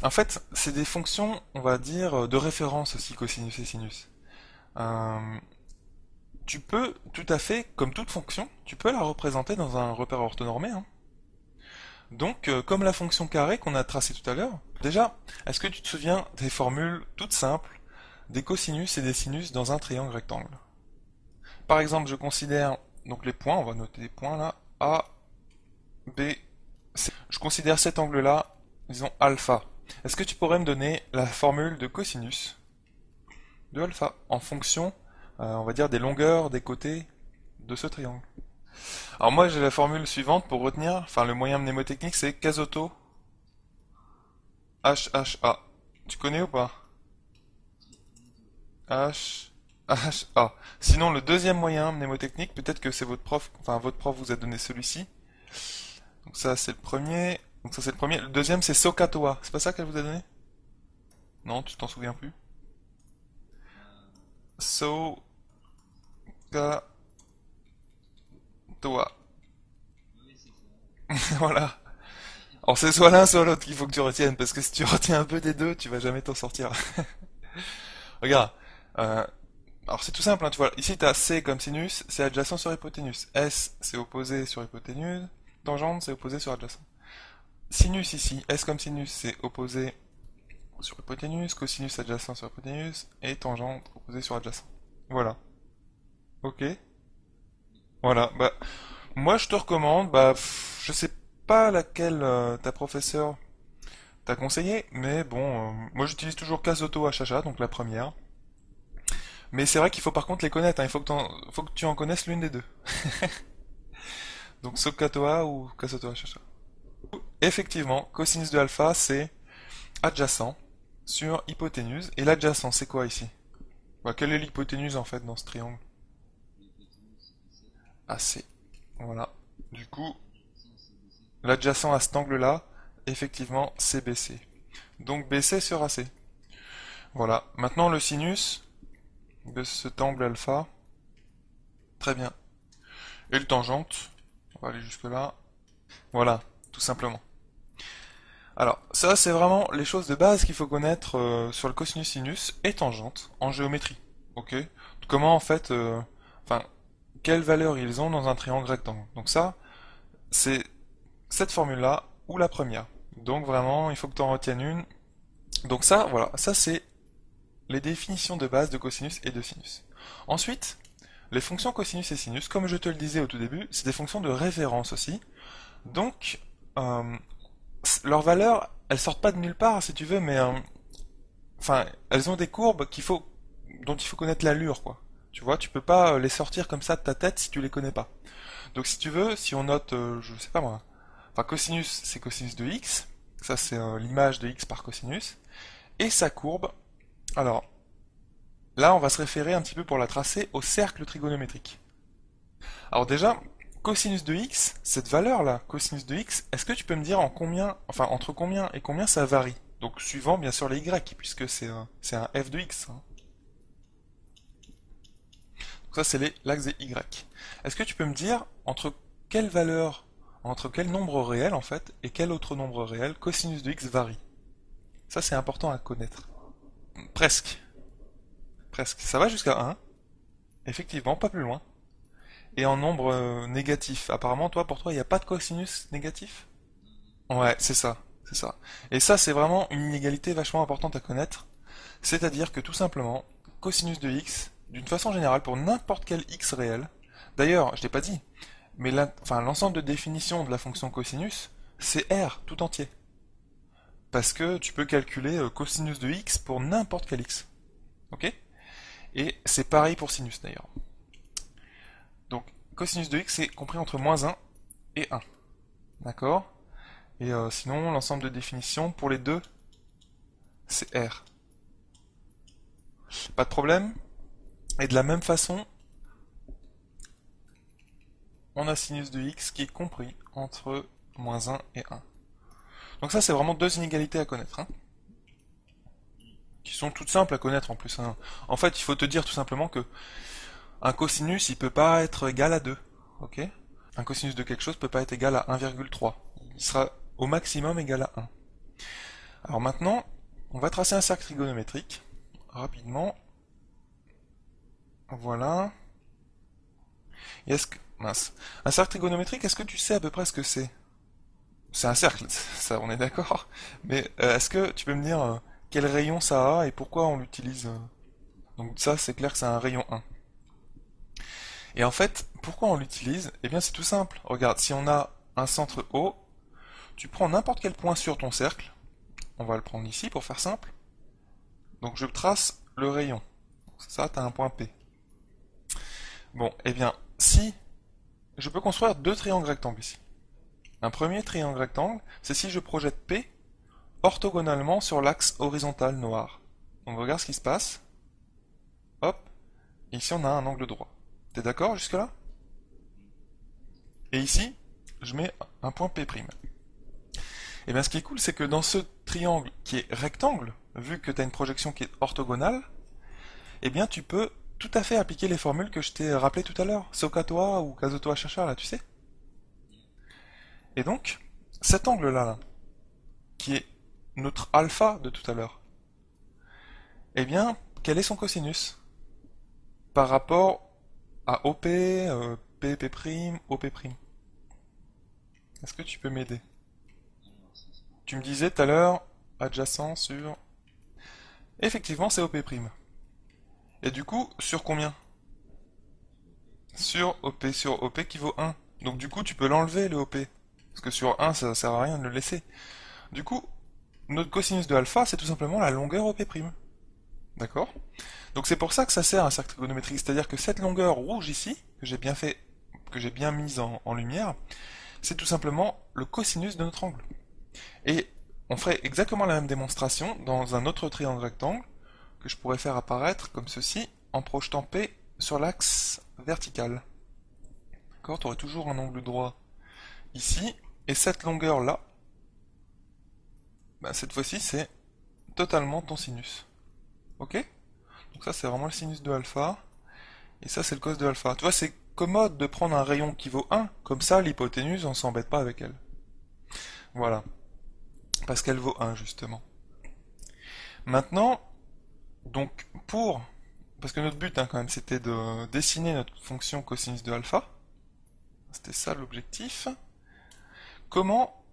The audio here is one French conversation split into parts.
En fait, c'est des fonctions, on va dire, de référence aussi, cosinus et sinus. Euh, Tu peux, tout à fait, comme toute fonction, tu peux la représenter dans un repère orthonormé, hein. Donc, comme la fonction carré qu'on a tracée tout à l'heure, déjà, est-ce que tu te souviens des formules toutes simples des cosinus et des sinus dans un triangle rectangle? Par exemple, je considère donc les points, on va noter les points là, A, B, C. Je considère cet angle-là, disons alpha. Est-ce que tu pourrais me donner la formule de cosinus de alpha en fonction, on va dire, des longueurs des côtés de ce triangle? Alors moi j'ai la formule suivante pour retenir, enfin le moyen mnémotechnique c'est Casoto HHA. Tu connais ou pas? H H A. Sinon le deuxième moyen mnémotechnique, peut-être que c'est votre prof, enfin votre prof vous a donné celui-ci. Donc ça c'est le premier. Donc ça c'est le premier. Le deuxième c'est Sokatoa. C'est pas ça qu'elle vous a donné? Non, tu t'en souviens plus? Sokatoa. Voilà. Alors c'est soit l'un soit l'autre qu'il faut que tu retiennes, parce que si tu retiens un peu des deux, tu vas jamais t'en sortir. Regarde. Euh, alors c'est tout simple, hein, tu vois. Ici tu as C comme sinus, c'est adjacent sur hypoténuse. S c'est opposé sur hypoténuse. Tangente c'est opposé sur adjacent. Sinus ici, S comme sinus c'est opposé sur hypoténuse, cosinus adjacent sur hypoténuse, et tangente opposé sur adjacent. Voilà. Ok. Voilà. Bah moi je te recommande, je sais pas laquelle ta professeure t'a conseillé, mais bon, moi j'utilise toujours Casoto HHA, donc la première. Mais c'est vrai qu'il faut par contre les connaître, hein, faut que tu en connaisses l'une des deux. Donc Sokatoa ou Casoto HHA. Effectivement, cosinus de alpha c'est adjacent sur hypoténuse. Et l'adjacent c'est quoi ici? Bah, quelle est l'hypoténuse en fait dans ce triangle? AC. Voilà. Du coup, l'adjacent à cet angle-là, effectivement, c'est BC. Donc BC sera C. Voilà. Maintenant le sinus de cet angle alpha. Très bien. Et le tangente. On va aller jusque là. Voilà, tout simplement. Alors, ça, c'est vraiment les choses de base qu'il faut connaître sur le cosinus sinus et tangente en géométrie. Ok? Comment, en fait, enfin, quelle valeur ils ont dans un triangle rectangle. Donc ça, c'est cette formule-là ou la première. Donc vraiment, il faut que tu en retiennes une. Donc ça, voilà, ça c'est les définitions de base de cosinus et de sinus. Ensuite, les fonctions cosinus et sinus, comme je te le disais au tout début, c'est des fonctions de référence aussi. Donc, euh, leurs valeurs, elles sortent pas de nulle part, si tu veux, mais enfin, elles ont des courbes dont il faut connaître l'allure, quoi. Tu vois, tu peux pas les sortir comme ça de ta tête si tu les connais pas. Donc, si tu veux, si on note, je sais pas moi, enfin, cosinus, c'est cosinus de x, ça c'est l'image de x par cosinus, et sa courbe. Alors, là, on va se référer un petit peu pour la tracer au cercle trigonométrique. Alors déjà, cosinus de x, cette valeur-là, cosinus de x, est-ce que tu peux me dire en combien, enfin entre combien et combien ça varie? Donc suivant bien sûr les y, puisque c'est un f de x, hein. Donc ça c'est l'axe des y. Est-ce que tu peux me dire entre quelle valeur, entre quel nombre réel en fait, et quel autre nombre réel cosinus de x varie? Ça c'est important à connaître. Presque, presque. Ça va jusqu'à 1, effectivement, pas plus loin. Et en nombre négatif. Apparemment, pour toi, il n'y a pas de cosinus négatif? Ouais, c'est ça, c'est ça. Et ça, c'est vraiment une inégalité vachement importante à connaître. C'est-à-dire que tout simplement, cosinus de x, d'une façon générale, pour n'importe quel x réel, d'ailleurs, je t'ai pas dit, mais enfin, l'ensemble de définition de la fonction cosinus, c'est R tout entier. Parce que tu peux calculer cosinus de x pour n'importe quel x. Ok? Et c'est pareil pour sinus d'ailleurs. Donc, cosinus de x, c'est compris entre -1 et 1. D'accord? Et sinon, l'ensemble de définition pour les deux, c'est R. Pas de problème? Et de la même façon, on a sinus de x qui est compris entre -1 et 1. Donc ça, c'est vraiment deux inégalités à connaître, hein, qui sont toutes simples à connaître en plus, hein. En fait, il faut te dire tout simplement que un cosinus, il peut pas être égal à 2. Ok? Un cosinus de quelque chose peut pas être égal à 1,3. Il sera au maximum égal à 1. Alors maintenant, on va tracer un cercle trigonométrique, rapidement. Voilà. Et est-ce que... Mince. Un cercle trigonométrique, est-ce que tu sais à peu près ce que c'est? C'est un cercle, ça on est d'accord. Mais est-ce que tu peux me dire quel rayon ça a et pourquoi on l'utilise Donc ça, c'est clair que c'est un rayon 1. Et en fait, pourquoi on l'utilise? Eh bien c'est tout simple. Regarde, si on a un centre O, tu prends n'importe quel point sur ton cercle. On va le prendre ici pour faire simple. Donc je trace le rayon. Ça, tu as un point P. Bon, eh bien, si je peux construire deux triangles rectangles ici. Un premier triangle rectangle, c'est si je projette P orthogonalement sur l'axe horizontal noir. Donc regarde ce qui se passe. Hop, ici on a un angle droit. T'es d'accord jusque-là? Et ici, je mets un point P'. Et bien ce qui est cool, c'est que dans ce triangle qui est rectangle, vu que tu as une projection qui est orthogonale, eh bien tu peux tout à fait appliquer les formules que je t'ai rappelées tout à l'heure. SOHCAHTOA ou CASOTOA-CHACHA, là, tu sais? Et donc, cet angle-là, là, qui est notre alpha de tout à l'heure, eh bien, quel est son cosinus? Par rapport à OP, P', OP'. Est-ce que tu peux m'aider? Tu me disais tout à l'heure, adjacent sur... Effectivement, c'est OP'. Et du coup, sur combien? Sur OP qui vaut 1. Donc du coup, tu peux l'enlever, le OP. Parce que sur 1, ça sert à rien de le laisser. Du coup, notre cosinus de alpha, c'est tout simplement la longueur OP'. D'accord? Donc c'est pour ça que ça sert un cercle trigonométrique. C'est-à-dire que cette longueur rouge ici, que j'ai bien fait, que j'ai bien mise en lumière, c'est tout simplement le cosinus de notre angle. Et on ferait exactement la même démonstration dans un autre triangle rectangle que je pourrais faire apparaître comme ceci en projetant P sur l'axe vertical. D'accord? Tu aurais toujours un angle droit ici, et cette longueur-là, bah, cette fois-ci, c'est totalement ton sinus. Ok? Donc ça, c'est vraiment le sinus de alpha, et ça, c'est le cos de alpha. Tu vois, c'est commode de prendre un rayon qui vaut 1, comme ça, l'hypoténuse, on s'embête pas avec elle. Voilà. Parce qu'elle vaut 1, justement. Maintenant, donc, parce que notre but, hein, quand même, c'était de dessiner notre fonction cosinus de alpha. C'était ça l'objectif. Comment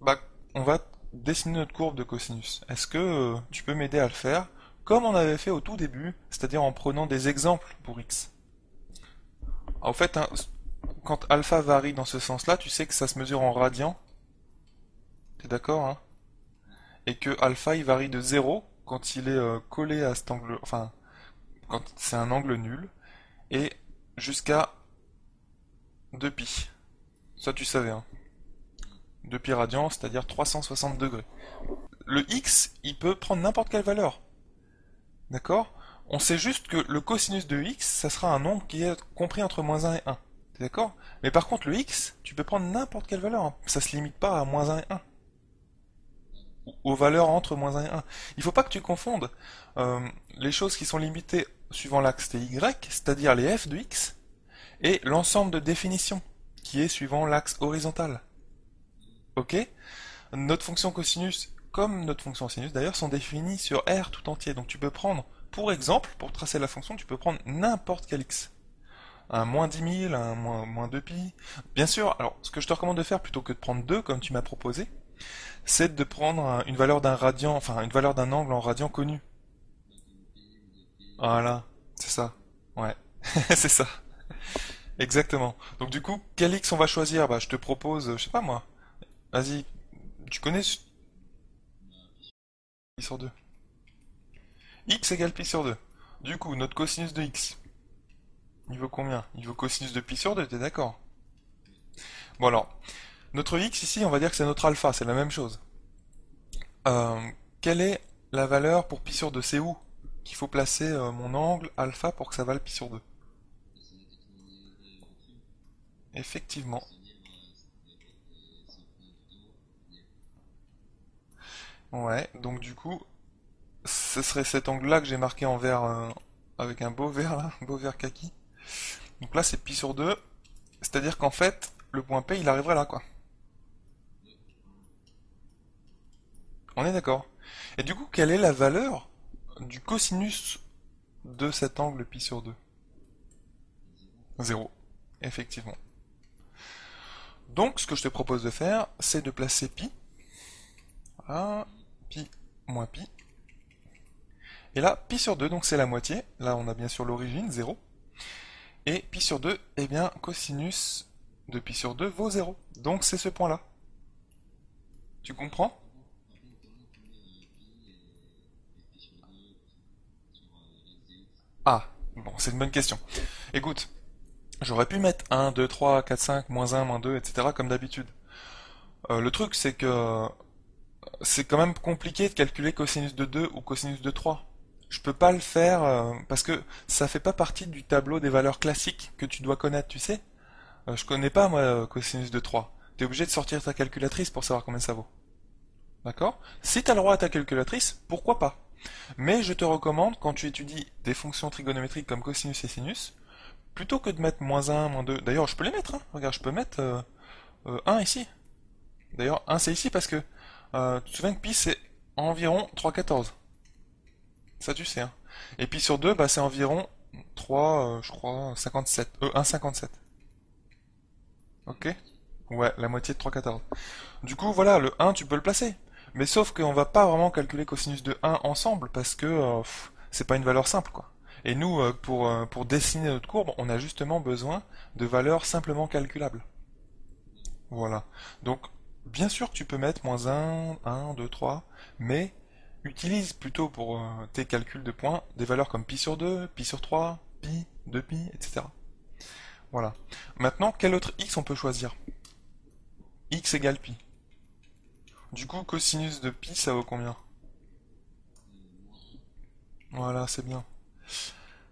bah, on va dessiner notre courbe de cosinus? Est-ce que tu peux m'aider à le faire comme on avait fait au tout début, c'est-à-dire en prenant des exemples pour x? En fait, hein, quand alpha varie dans ce sens-là, tu sais que ça se mesure en radians. T'es d'accord, hein? Et que alpha il varie de 0 quand il est collé à cet angle, enfin, quand c'est un angle nul, et jusqu'à 2π. Ça tu savais, hein? 2π radians, c'est-à-dire 360 degrés. Le x, il peut prendre n'importe quelle valeur. D'accord? On sait juste que le cosinus de x, ça sera un nombre qui est compris entre moins 1 et 1. T'es d'accord? Mais par contre, le x, tu peux prendre n'importe quelle valeur, hein. Ça se limite pas à moins 1 et 1. Aux valeurs entre moins 1 et 1. Il faut pas que tu confondes les choses qui sont limitées suivant l'axe ty, c'est-à-dire les f de x, et l'ensemble de définition, qui est suivant l'axe horizontal. Ok? Notre fonction cosinus, comme notre fonction sinus d'ailleurs, sont définies sur R tout entier. Donc tu peux prendre, pour exemple, pour tracer la fonction, tu peux prendre n'importe quel x. Un moins 10 000, un moins 2pi. Bien sûr, alors ce que je te recommande de faire plutôt que de prendre 2 comme tu m'as proposé, c'est de prendre une valeur d'un radian, enfin une valeur d'un angle en radian connu. Voilà, c'est ça. Ouais, c'est ça. Exactement. Donc du coup, quel x on va choisir? Bah je te propose, je sais pas moi. Vas-y, tu connais pi sur 2. X égale pi sur 2. Du coup, notre cosinus de x, il vaut combien? Il vaut cosinus de pi sur 2, t'es d'accord? Bon alors, notre x ici, on va dire que c'est notre alpha, c'est la même chose. Quelle est la valeur pour pi sur 2? C'est où qu'il faut placer mon angle alpha pour que ça vale pi sur 2? Effectivement. Ouais, donc du coup, ce serait cet angle-là que j'ai marqué en vert, avec un beau vert là, un beau vert kaki. Donc là, c'est pi sur 2, c'est-à-dire qu'en fait, le point P, il arriverait là, quoi. On est d'accord. Et du coup, quelle est la valeur du cosinus de cet angle pi sur 2? 0, effectivement. Donc, ce que je te propose de faire, c'est de placer pi. Voilà, pi moins pi. Et là, pi sur 2, donc c'est la moitié. Là, on a bien sûr l'origine, 0. Et pi sur 2, eh bien, cosinus de pi sur 2 vaut 0. Donc c'est ce point-là. Tu comprends? Ah, bon, c'est une bonne question. Écoute, j'aurais pu mettre 1, 2, 3, 4, 5, moins 1, moins 2, etc. comme d'habitude. Le truc, c'est que c'est quand même compliqué de calculer cosinus de 2 ou cosinus de 3. Je peux pas le faire parce que ça fait pas partie du tableau des valeurs classiques que tu dois connaître, tu sais. Je connais pas, moi, cosinus de 3. T'es obligé de sortir ta calculatrice pour savoir combien ça vaut. D'accord? Si t'as le droit à ta calculatrice, pourquoi pas? Mais je te recommande, quand tu étudies des fonctions trigonométriques comme cosinus et sinus, plutôt que de mettre moins 1, moins 2, d'ailleurs je peux les mettre, hein. Regarde, je peux mettre 1 ici. D'ailleurs, 1 c'est ici parce que tu te souviens que pi c'est environ 3,14. Ça tu sais, hein. Et pi sur 2, bah, c'est environ 3, je crois, 57. 1,57. Ok? Ouais, la moitié de 3,14. Du coup, voilà, le 1, tu peux le placer. Mais sauf qu'on va pas vraiment calculer cosinus de 1 ensemble parce que c'est pas une valeur simple, quoi. Et nous, pour dessiner notre courbe, on a justement besoin de valeurs simplement calculables. Voilà. Donc, bien sûr que tu peux mettre moins 1, 2, 3, mais utilise plutôt pour tes calculs de points des valeurs comme pi sur 2, pi sur 3, pi, 2pi, etc. Voilà. Maintenant, quel autre x on peut choisir? X égale pi. Du coup, cosinus de pi, ça vaut combien? Voilà, c'est bien.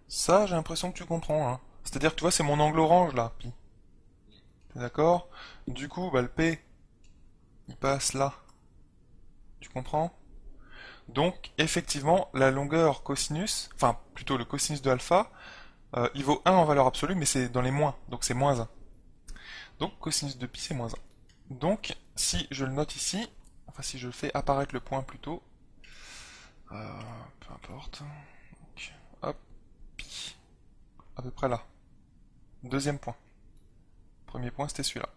Ça, j'ai l'impression que tu comprends, hein. C'est-à-dire que tu vois, c'est mon angle orange là, pi. T'es d'accord? Du coup, bah, le P, il passe là. Tu comprends? Donc, effectivement, la longueur cosinus, enfin, plutôt le cosinus de alpha, il vaut 1 en valeur absolue, mais c'est dans les moins, donc c'est moins 1. Donc, cosinus de pi, c'est moins 1. Donc, si je le note ici, enfin, si je fais apparaître le point plutôt, peu importe, donc, hop, pi, à peu près là. Deuxième point. Premier point, c'était celui-là.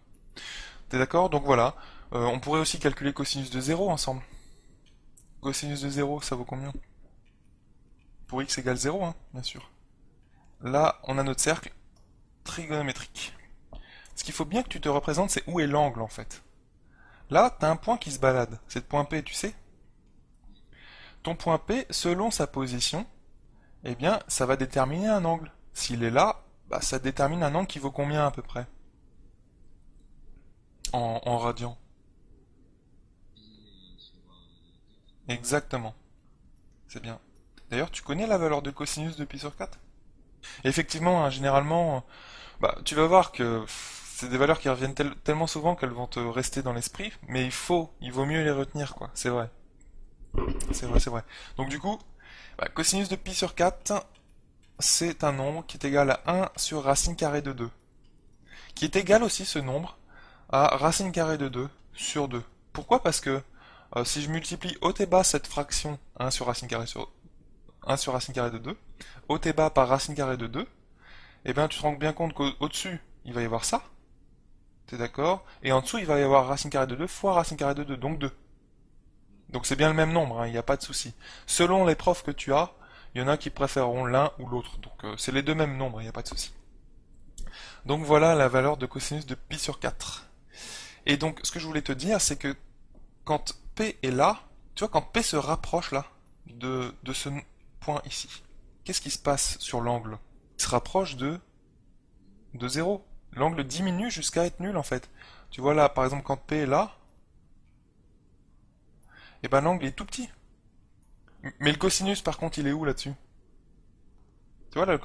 T'es d'accord? Donc voilà. On pourrait aussi calculer cosinus de 0 ensemble. Cosinus de 0, ça vaut combien? Pour x égale 0, hein, bien sûr. Là, on a notre cercle trigonométrique. Ce qu'il faut bien que tu te représentes, c'est où est l'angle en fait. Là, t'as un point qui se balade. C'est le point P, tu sais? Ton point P, selon sa position, eh bien, ça va déterminer un angle. S'il est là, bah, ça détermine un angle qui vaut combien à peu près? En radians. Exactement. C'est bien. D'ailleurs, tu connais la valeur de cosinus de pi sur 4? Effectivement, hein, généralement, bah, tu vas voir que c'est des valeurs qui reviennent tellement souvent qu'elles vont te rester dans l'esprit, mais il vaut mieux les retenir, quoi. C'est vrai. C'est vrai, c'est vrai. Donc du coup, bah, cosinus de pi sur 4, c'est un nombre qui est égal à 1 sur racine carrée de 2. Qui est égal aussi, ce nombre, à racine carrée de 2 sur 2. Pourquoi? Parce que si je multiplie haut et bas cette fraction 1 sur racine carrée sur 1 sur racine carrée de 2, haut et bas par racine carrée de 2, eh bien tu te rends bien compte qu'au-dessus, il va y avoir ça, t'es d'accord? Et en dessous, il va y avoir racine carrée de 2 fois racine carrée de 2, donc 2. Donc c'est bien le même nombre, hein, il n'y a pas de souci. Selon les profs que tu as, il y en a qui préféreront l'un ou l'autre. Donc c'est les deux mêmes nombres, il n'y a pas de souci. Donc voilà la valeur de cosinus de pi sur 4. Et donc ce que je voulais te dire, c'est que quand P est là, tu vois, quand P se rapproche là, de ce point ici, qu'est-ce qui se passe sur l'angle? Il se rapproche de 0. L'angle diminue jusqu'à être nul en fait. Tu vois là, par exemple, quand P est là, et ben l'angle est tout petit. Mais le cosinus, par contre, il est où là-dessus? Tu vois là,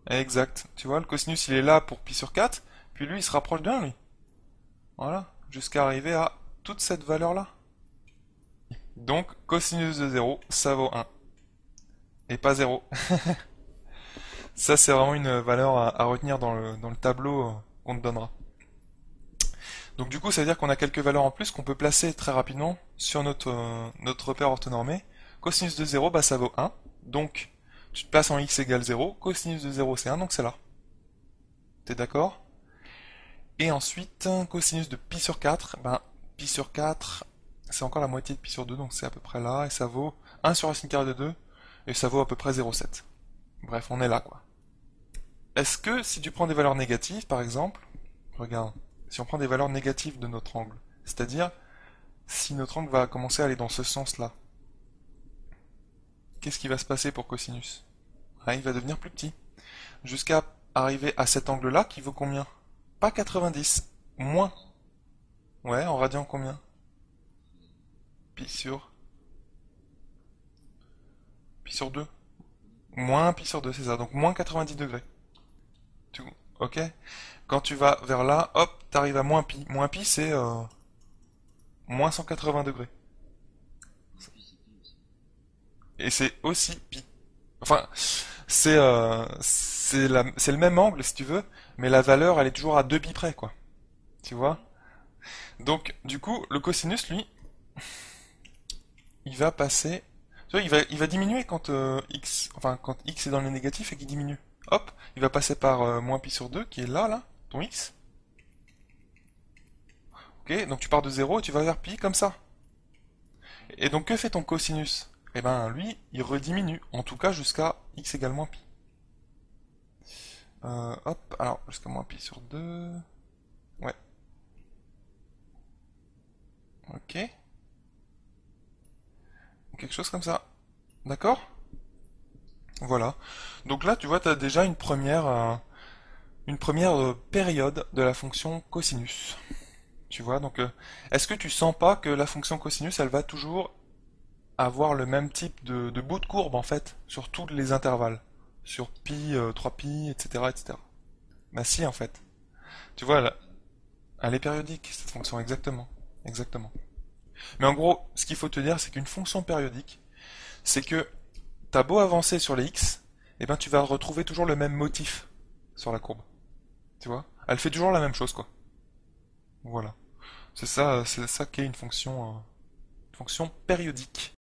exact. Tu vois, le cosinus, il est là pour pi sur 4, puis lui, il se rapproche de 1, lui. Voilà, jusqu'à arriver à toute cette valeur-là. Donc, cosinus de 0, ça vaut 1. Et pas 0. Ça, c'est vraiment une valeur à retenir dans le tableau qu'on te donnera. Donc du coup, ça veut dire qu'on a quelques valeurs en plus qu'on peut placer très rapidement sur notre repère orthonormé. Cosinus de 0, bah ça vaut 1. Donc, tu te places en x égale 0. Cosinus de 0, c'est 1, donc c'est là. T'es d'accord? Et ensuite, cosinus de pi sur 4, ben, pi sur 4, c'est encore la moitié de pi sur 2, donc c'est à peu près là, et ça vaut 1 sur racine carrée de 2, et ça vaut à peu près 0,7. Bref, on est là, quoi. Est-ce que si tu prends des valeurs négatives, par exemple, regarde, si on prend des valeurs négatives de notre angle, c'est-à-dire si notre angle va commencer à aller dans ce sens-là, qu'est-ce qui va se passer pour cosinus? Ah, il va devenir plus petit. Jusqu'à arriver à cet angle-là qui vaut combien? Pas 90, moins. Ouais, en radian combien? Pi sur... pi sur 2. Moins pi sur 2, c'est ça. Donc moins 90 degrés. Tu- Ok? Quand tu vas vers là, hop, t'arrives à moins pi. Moins pi, c'est moins 180 degrés. Et c'est aussi pi. Enfin, c'est le même angle, si tu veux, mais la valeur, elle est toujours à 2 pi près, quoi. Tu vois? Donc, du coup, le cosinus, lui, il va passer... Tu vois, il va diminuer quand x... Enfin, quand x est dans le négatif et qu'il diminue. Hop, il va passer par moins pi sur 2, qui est là, ton x. Ok, donc tu pars de 0 et tu vas vers pi comme ça. Et donc que fait ton cosinus? Eh ben lui, il rediminue, en tout cas jusqu'à x égale moins pi. Hop, alors jusqu'à moins pi sur 2. Ouais, ok. Quelque chose comme ça. D'accord? Voilà. Donc là, tu vois, tu as déjà une première période de la fonction cosinus. Tu vois, donc est-ce que tu sens pas que la fonction cosinus, elle va toujours avoir le même type de bout de courbe en fait, sur tous les intervalles? Sur pi, 3pi, etc., etc. Bah si, en fait. Tu vois, elle est périodique, cette fonction, exactement. Exactement. Mais en gros, ce qu'il faut te dire, c'est qu'une fonction périodique, c'est que t'as beau avancer sur les x, et ben tu vas retrouver toujours le même motif sur la courbe. Tu vois? Elle fait toujours la même chose, quoi. Voilà. C'est ça qu'est une fonction périodique.